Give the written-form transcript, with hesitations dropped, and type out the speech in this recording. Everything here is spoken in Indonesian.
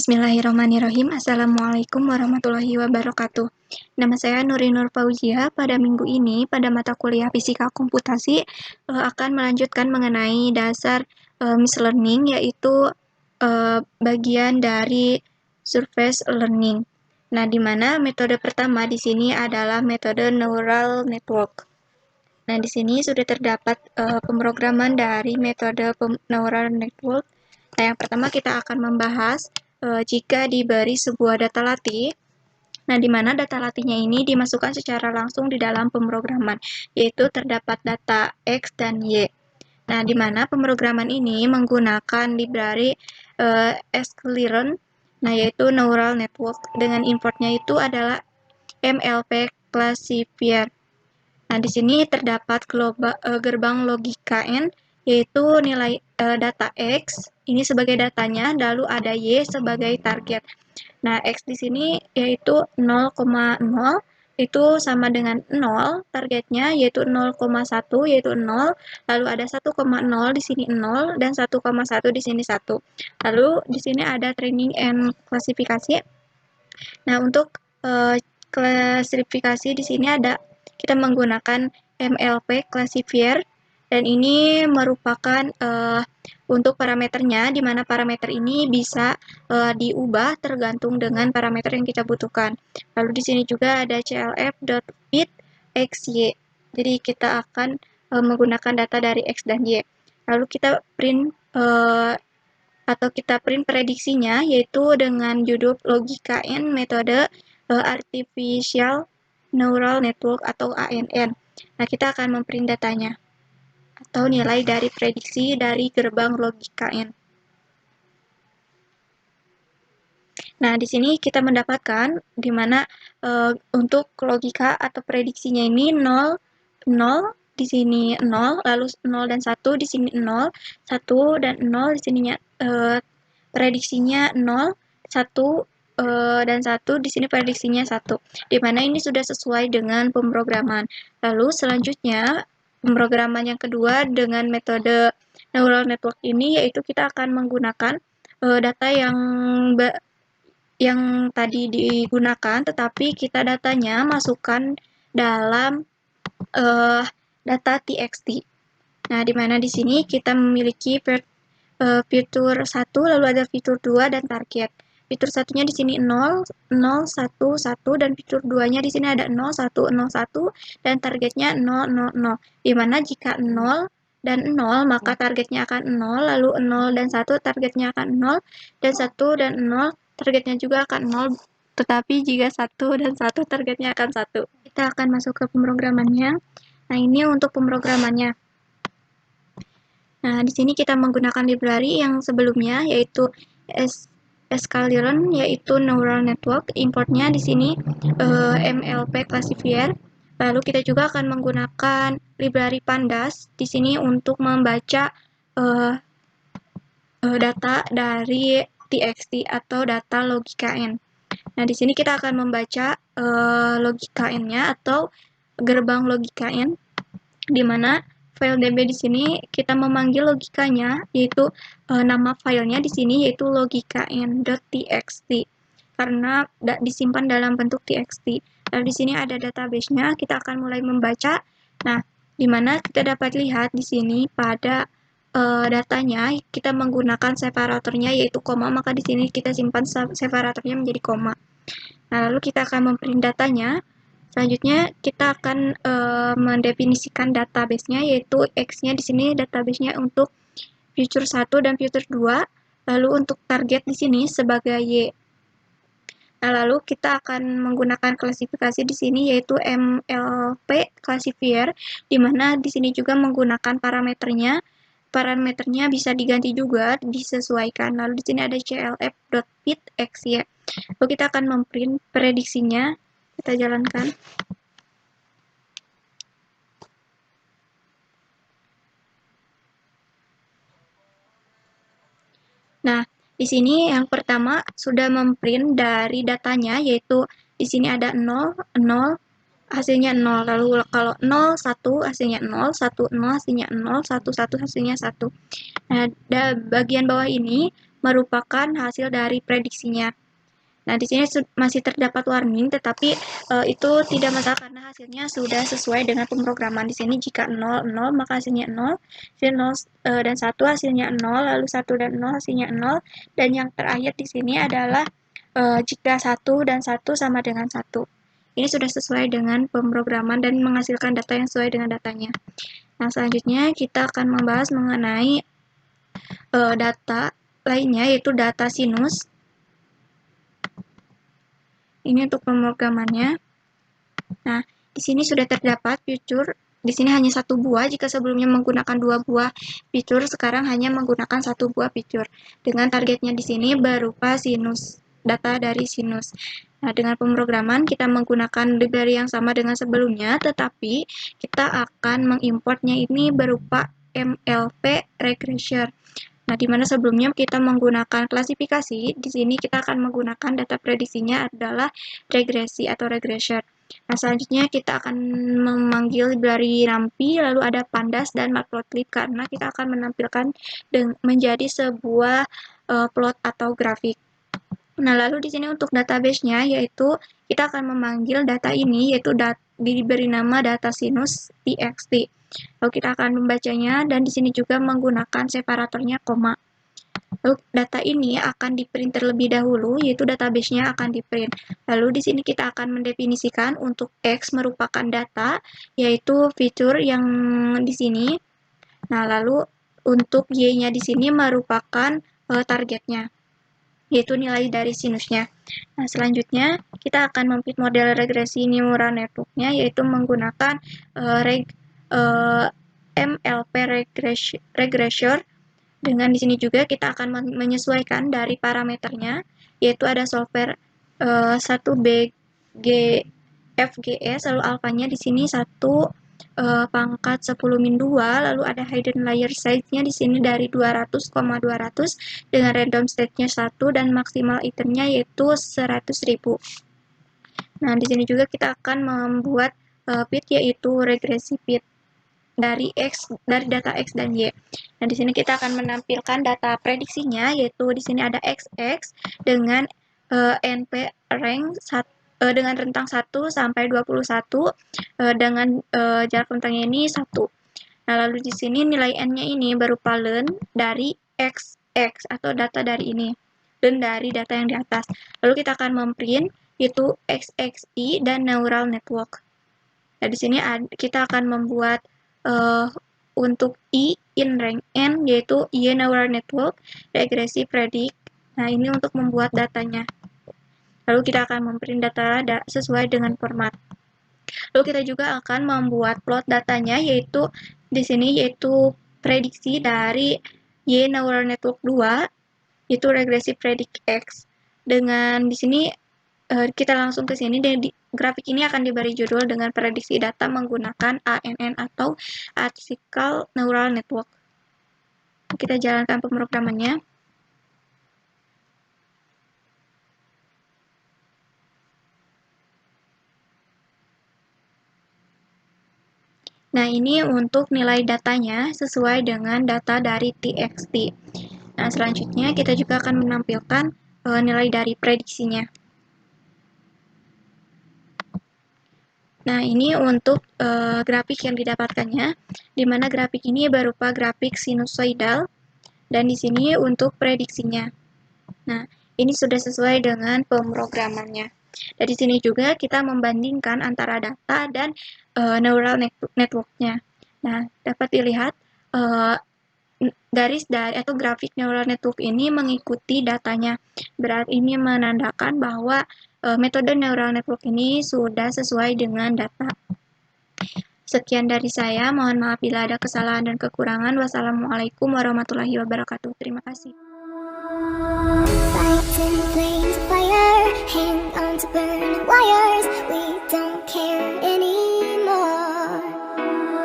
Bismillahirrahmanirrahim. Assalamualaikum warahmatullahi wabarakatuh. Nama saya Nurinur Fauzia. Pada minggu ini, pada mata kuliah Fisika Komputasi, akan melanjutkan mengenai dasar Machine Learning, yaitu bagian dari Surface Learning. Nah, di mana metode pertama di sini adalah metode Neural Network. Nah, di sini sudah terdapat pemrograman dari metode Neural Network. Nah, yang pertama kita akan membahas jika diberi sebuah data latih. Nah, di mana data latihnya ini dimasukkan secara langsung di dalam pemrograman, yaitu terdapat data X dan Y. Nah, di mana pemrograman ini menggunakan library sklearn, nah yaitu Neural Network, dengan importnya itu adalah MLP Classifier. Nah, di sini terdapat gerbang logika N, yaitu nilai data X, ini sebagai datanya, lalu ada Y sebagai target. Nah, X di sini yaitu 0,0, itu sama dengan 0, targetnya yaitu 0,1, yaitu 0, lalu ada 1,0 di sini 0, dan 1,1 di sini 1. Lalu di sini ada training and klasifikasi. Nah, untuk klasifikasi di sini ada, kita menggunakan MLP Classifier, dan ini merupakan untuk parameternya, di mana parameter ini bisa diubah tergantung dengan parameter yang kita butuhkan. Lalu di sini juga ada clf.fit xy. Jadi kita akan menggunakan data dari X dan Y. Lalu kita print prediksinya, yaitu dengan judul logika N metode Artificial Neural Network atau ANN. Nah, kita akan memprint datanya atau nilai dari prediksi dari gerbang logika N. Nah, di sini kita mendapatkan di mana untuk logika atau prediksinya ini 0, 0, di sini 0, lalu 0 dan 1 di sini 0, 1 dan 0 di sininya prediksinya 0, 1 dan 1 di sini prediksinya 1. Di mana ini sudah sesuai dengan pemrograman. Lalu selanjutnya pemrograman yang kedua dengan metode neural network ini, yaitu kita akan menggunakan data yang tadi digunakan, tetapi kita datanya masukkan dalam data txt. Nah, di mana di sini kita memiliki fitur 1, lalu ada fitur 2 dan target. Fitur satunya di sini 0, 0, 1, 1, dan fitur 2-nya di sini ada 0, 1, 0, 1, dan targetnya 0, 0, 0. Di mana jika 0 dan 0, maka targetnya akan 0, lalu 0 dan 1, targetnya akan 0, dan 1 dan 0, targetnya juga akan 0, tetapi jika 1 dan 1, targetnya akan 1. Kita akan masuk ke pemrogramannya. Nah, ini untuk pemrogramannya. Nah, di sini kita menggunakan library yang sebelumnya, yaitu sklearn, yaitu neural network. Importnya di sini MLP Classifier. Lalu kita juga akan menggunakan library pandas di sini untuk membaca data dari txt atau data logika N. Nah, di sini kita akan membaca logika N-nya atau gerbang logika N, di mana file db di sini kita memanggil logikanya, yaitu nama filenya di sini yaitu logika_n.txt, karena disimpan dalam bentuk txt. Lalu di sini ada database-nya, kita akan mulai membaca. Nah, di mana kita dapat lihat di sini pada datanya kita menggunakan separatornya yaitu koma, maka di sini kita simpan separatornya menjadi koma. Nah, lalu kita akan memprint datanya. Selanjutnya kita akan mendefinisikan database-nya, yaitu X-nya di sini database-nya untuk fitur 1 dan fitur 2, lalu untuk target di sini sebagai Y. Nah, lalu kita akan menggunakan klasifikasi di sini yaitu MLP Classifier, di mana di sini juga menggunakan parameternya. Parameternya bisa diganti juga, disesuaikan. Lalu di sini ada clf.fit xy. Lalu kita akan memprint prediksinya. Kita jalankan. Nah, di sini yang pertama sudah memprint dari datanya, yaitu di sini ada 0, 0, hasilnya 0. Lalu kalau 0, 1, hasilnya 0, 1, 0, hasilnya 0, 1, 1, hasilnya 1. Nah, bagian bawah ini merupakan hasil dari prediksinya. Nah, di sini masih terdapat warning, tetapi itu tidak masalah karena hasilnya sudah sesuai dengan pemrograman. Di sini jika 0, 0, maka hasilnya 0, 0 dan 1 hasilnya 0, lalu 1 dan 0 hasilnya 0, dan yang terakhir di sini adalah jika 1 dan 1 sama dengan 1. Ini sudah sesuai dengan pemrograman dan menghasilkan data yang sesuai dengan datanya. Nah, selanjutnya kita akan membahas mengenai data lainnya, yaitu data sinus. Ini untuk pemrogramannya. Nah, di sini sudah terdapat fitur. Di sini hanya satu buah, jika sebelumnya menggunakan 2 buah fitur, sekarang hanya menggunakan 1 buah fitur. Dengan targetnya di sini berupa sinus, data dari sinus. Nah, dengan pemrograman kita menggunakan library yang sama dengan sebelumnya, tetapi kita akan mengimportnya ini berupa MLP Regressor. Nah, di mana sebelumnya kita menggunakan klasifikasi, di sini kita akan menggunakan data prediksinya adalah regresi atau regressor. Nah, selanjutnya kita akan memanggil library NumPy, lalu ada pandas dan matplotlib karena kita akan menampilkan menjadi sebuah plot atau grafik. Nah, lalu di sini untuk database-nya yaitu kita akan memanggil data ini yaitu diberi nama data sinus txt. Lalu kita akan membacanya dan di sini juga menggunakan separatornya koma. Lalu data ini akan di-print terlebih dahulu, yaitu database-nya akan di-print. Lalu di sini kita akan mendefinisikan untuk X merupakan data, yaitu fitur yang di sini. Nah, lalu untuk Y-nya di sini merupakan targetnya, yaitu nilai dari sinusnya. Nah, selanjutnya kita akan mempit model regresi neural network-nya, yaitu menggunakan MLP Regressor. Dengan di sini juga kita akan menyesuaikan dari parameternya, yaitu ada solver 1BG-FGS, lalu alfanya di sini 1 pangkat 10-2, lalu ada hidden layer size-nya di sini dari 200,200 dengan random state-nya 1 dan maksimal itemnya yaitu 100.000. Nah, di sini juga kita akan membuat fit yaitu regresi fit dari data X dan Y. Nah, di sini kita akan menampilkan data prediksinya, yaitu di sini ada XX dengan NP rank dengan rentang 1 sampai 21 dengan jarak rentangnya ini 1. Nah, lalu di sini nilai N-nya ini berupa len dari XX atau data dari ini, dan dari data yang di atas. Lalu kita akan memprint yaitu XXI dan neural network. Nah, di sini kita akan membuat untuk I in rank N yaitu Y neural network regresi predict. Nah, ini untuk membuat datanya. Lalu kita akan memprint data sesuai dengan format. Lalu kita juga akan membuat plot datanya yaitu di sini yaitu prediksi dari Y neural network 2 yaitu regresi predict X. Dengan di sini kita langsung ke sini dan grafik ini akan diberi judul dengan prediksi data menggunakan ANN atau Artificial Neural Network. Kita jalankan pemrogramannya. Nah, ini untuk nilai datanya sesuai dengan data dari txt. Nah, selanjutnya kita juga akan menampilkan nilai dari prediksinya. Nah, ini untuk grafik yang didapatkannya, di mana grafik ini berupa grafik sinusoidal, dan di sini untuk prediksinya. Nah, ini sudah sesuai dengan pemrogramannya. Dari sini juga kita membandingkan antara data dan neural network-nya. Nah, dapat dilihat garis dari atau grafik neural network ini mengikuti datanya. Berarti ini menandakan bahwa metode neural network ini sudah sesuai dengan data. Sekian dari saya, mohon maaf bila ada kesalahan dan kekurangan. Wassalamualaikum warahmatullahi wabarakatuh. Terima kasih. Fighting flames of fire, hang on to burning wires. We don't care.